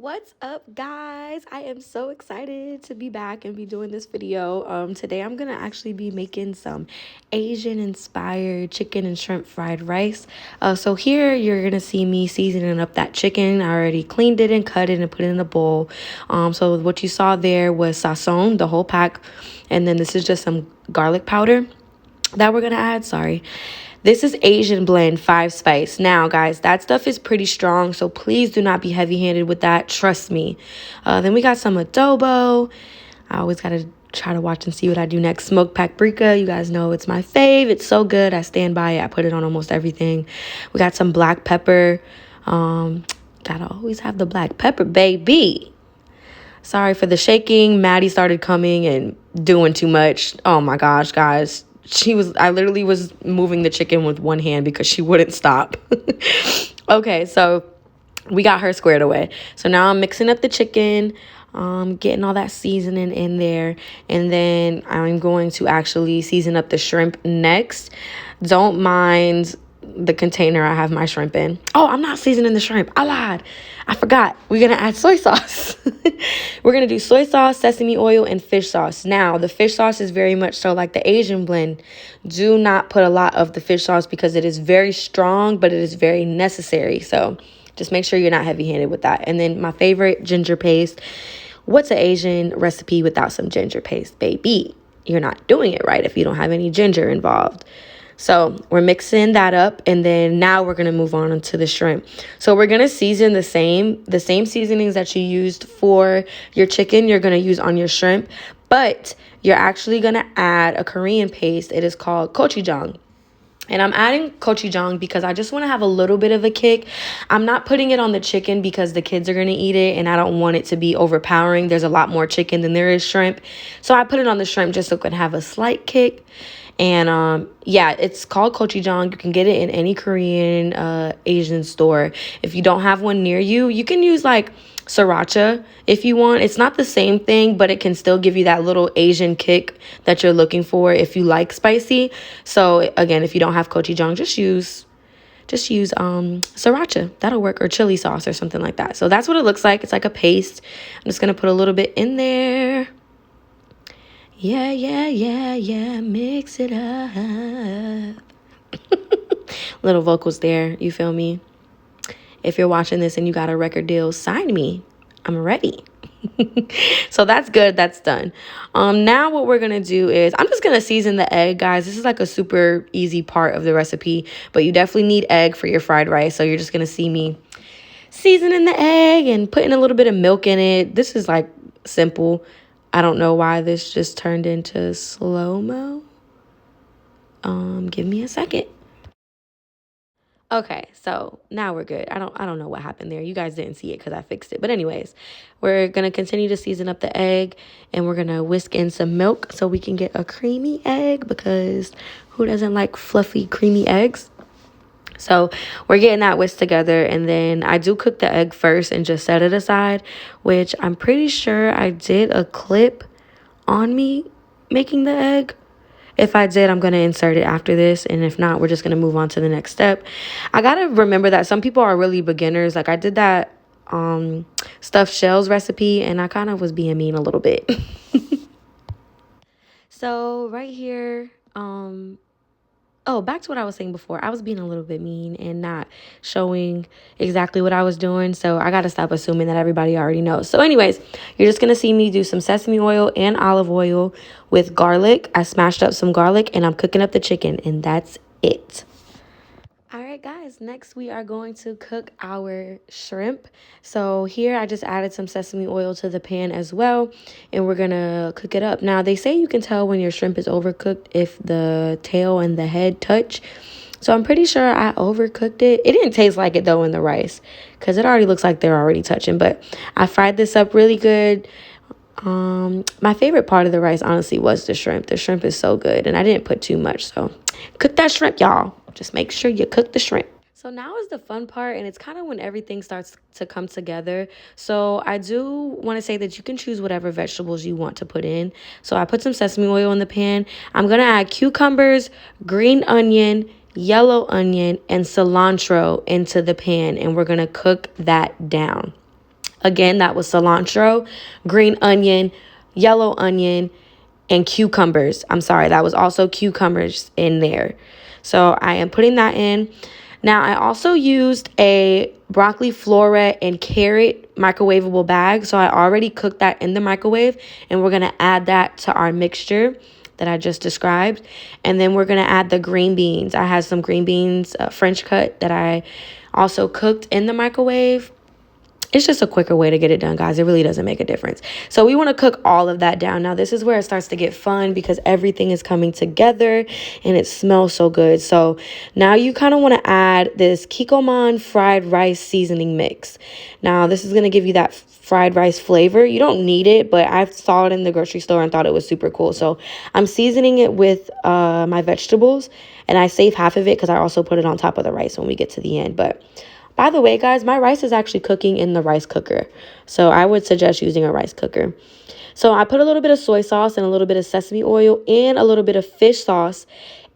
What's up, guys? I am so excited to be back and be doing this video. Today I'm gonna actually be making some Asian inspired chicken and shrimp fried rice. So here you're gonna see me seasoning up that chicken. I already cleaned it and cut it and put it in a bowl. So what you saw there was Sazon, the whole pack, and then this is just some garlic powder that we're gonna add. Sorry. This is Asian blend 5 spice. Now, guys, that stuff is pretty strong, so please do not be heavy-handed with that. Trust me. Then we got some adobo. I always got to try to watch and see what I do next. Smoked paprika. You guys know it's my fave. It's so good. I stand by it. I put it on almost everything. We got some black pepper. Gotta always have the black pepper, baby. Sorry for the shaking. Maddie started coming and doing too much. Oh, my gosh, guys. I literally was moving the chicken with one hand because she wouldn't stop. Okay, so we got her squared away. So now I'm mixing up the chicken, getting all that seasoning in there. And then I'm going to actually season up the shrimp next. Don't mind the container I have my shrimp in. Oh, I'm not seasoning the shrimp. I lied. I forgot. We're going to add soy sauce. We're going to do soy sauce, sesame oil, and fish sauce. Now, the fish sauce is very much so like the Asian blend. Do not put a lot of the fish sauce because it is very strong, but it is very necessary. So just make sure you're not heavy-handed with that. And then my favorite, ginger paste. What's an Asian recipe without some ginger paste, baby? You're not doing it right if you don't have any ginger involved. So we're mixing that up, and then now we're going to move on to the shrimp. So we're going to season the same seasonings that you used for your chicken, you're going to use on your shrimp, but you're actually going to add a Korean paste. It is called Gochujang. And I'm adding Gochujang because I just want to have a little bit of a kick. I'm not putting it on the chicken because the kids are going to eat it, and I don't want it to be overpowering. There's a lot more chicken than there is shrimp. So I put it on the shrimp just so it can have a slight kick. And yeah, it's called Gochujang. You can get it in any Korean Asian store. If you don't have one near you, you can use like sriracha if you want. It's not the same thing, but it can still give you that little Asian kick that you're looking for if you like spicy. So again, if you don't have Gochujang, just use sriracha. That'll work, or chili sauce or something like that. So that's what it looks like. It's like a paste. I'm just gonna put a little bit in there. Yeah, mix it up. Little vocals there, you feel me? If you're watching this and you got a record deal, sign me. I'm ready. So that's good. That's done. Now what we're going to do is I'm just going to season the egg, guys. This is like a super easy part of the recipe, but you definitely need egg for your fried rice. So you're just going to see me seasoning the egg and putting a little bit of milk in it. This is like simple. I don't know why this just turned into slow-mo. Give me a second. Okay, so now we're good. I don't know what happened there. You guys didn't see it because I fixed it. But anyways, we're going to continue to season up the egg, and we're going to whisk in some milk so we can get a creamy egg, because who doesn't like fluffy, creamy eggs? So we're getting that whisked together, and then I do cook the egg first and just set it aside, which I'm pretty sure I did a clip on me making the egg. If I did, I'm going to insert it after this, and if not, we're just going to move on to the next step. I got to remember that some people are really beginners. Like I did that stuffed shells recipe, and I kind of was being mean a little bit. So right here, oh, back to what I was saying before. I was being a little bit mean and not showing exactly what I was doing. So I got to stop assuming that everybody already knows. So anyways, you're just going to see me do some sesame oil and olive oil with garlic. I smashed up some garlic, and I'm cooking up the chicken, and that's it. All right, guys, next we are going to cook our shrimp. So here I just added some sesame oil to the pan as well, and we're going to cook it up. Now, they say you can tell when your shrimp is overcooked if the tail and the head touch. So I'm pretty sure I overcooked it. It didn't taste like it, though, in the rice because it already looks like they're already touching. But I fried this up really good. My favorite part of the rice, honestly, was the shrimp. The shrimp is so good, and I didn't put too much. So cook that shrimp, y'all. Just make sure you cook the shrimp. So now is the fun part, and it's kind of when everything starts to come together. So I do want to say that you can choose whatever vegetables you want to put in. So I put some sesame oil in the pan. I'm going to add cucumbers, green onion, yellow onion, and cilantro into the pan, and we're going to cook that down. Again, that was cilantro, green onion, yellow onion, and cucumbers. I'm sorry, that was also cucumbers in there. So I am putting that in. Now, I also used a broccoli florette and carrot microwavable bag. So I already cooked that in the microwave, and we're going to add that to our mixture that I just described. And then we're going to add the green beans. I had some green beans, French cut, that I also cooked in the microwave. It's just a quicker way to get it done, guys. It really doesn't make a difference. So we want to cook all of that down. Now, this is where it starts to get fun because everything is coming together and it smells so good. So now you kind of want to add this Kikkoman fried rice seasoning mix. Now, this is going to give you that fried rice flavor. You don't need it, but I saw it in the grocery store and thought it was super cool. So I'm seasoning it with my vegetables, and I save half of it because I also put it on top of the rice when we get to the end. But by the way, guys, my rice is actually cooking in the rice cooker. So I would suggest using a rice cooker. So I put a little bit of soy sauce and a little bit of sesame oil and a little bit of fish sauce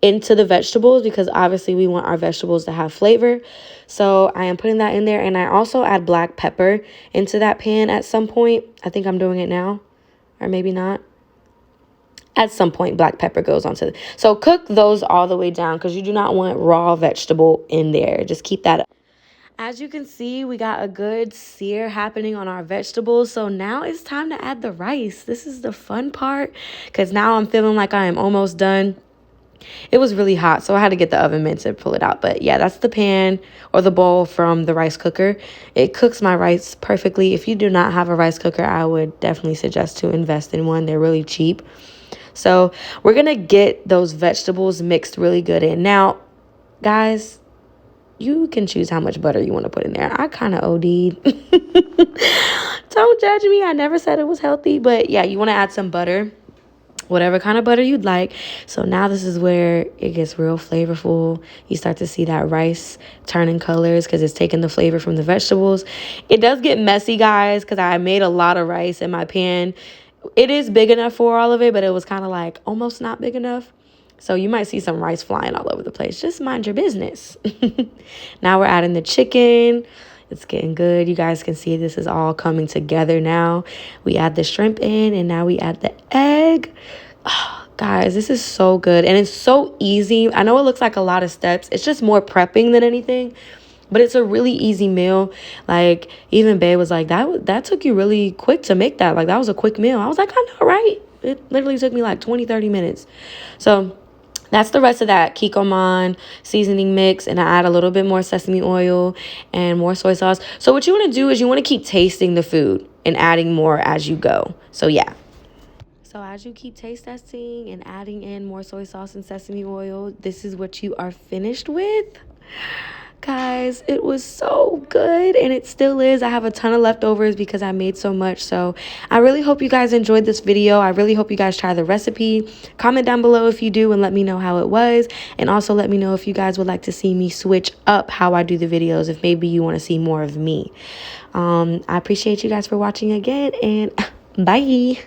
into the vegetables because obviously we want our vegetables to have flavor. So I am putting that in there, and I also add black pepper into that pan at some point. I think I'm doing it now, or maybe not. At some point, black pepper goes onto the... So cook those all the way down because you do not want raw vegetable in there. Just keep that up. As you can see, we got a good sear happening on our vegetables. So now it's time to add the rice. This is the fun part because now I'm feeling like I am almost done. It was really hot, so I had to get the oven mitt to pull it out. But yeah, that's the pan or the bowl from the rice cooker. It cooks my rice perfectly. If you do not have a rice cooker, I would definitely suggest to invest in one. They're really cheap. So we're going to get those vegetables mixed really good in. Now, guys, you can choose how much butter you want to put in there. I kind of OD'd. Don't judge me. I never said it was healthy. But yeah, you want to add some butter, whatever kind of butter you'd like. So now this is where it gets real flavorful. You start to see that rice turning colors because it's taking the flavor from the vegetables. It does get messy, guys, because I made a lot of rice in my pan. It is big enough for all of it, but it was kind of like almost not big enough. So you might see some rice flying all over the place. Just mind your business. Now we're adding the chicken. It's getting good. You guys can see this is all coming together now. We add the shrimp in, and now we add the egg. Oh, guys, this is so good. And it's so easy. I know it looks like a lot of steps. It's just more prepping than anything. But it's a really easy meal. Like, even Babe was like, that took you really quick to make that. Like, that was a quick meal. I was like, I know, right? It literally took me like 20, 30 minutes. So that's the rest of that Kikkoman seasoning mix, and I add a little bit more sesame oil and more soy sauce. So what you want to do is you want to keep tasting the food and adding more as you go. So yeah. So as you keep taste testing and adding in more soy sauce and sesame oil, this is what you are finished with. Guys, it was so good, and it still is. I have a ton of leftovers because I made so much. So I really hope you guys enjoyed this video. I really hope you guys try the recipe. Comment down below if you do and let me know how it was. And also let me know if you guys would like to see me switch up how I do the videos, if maybe you want to see more of me. I appreciate you guys for watching again, and bye.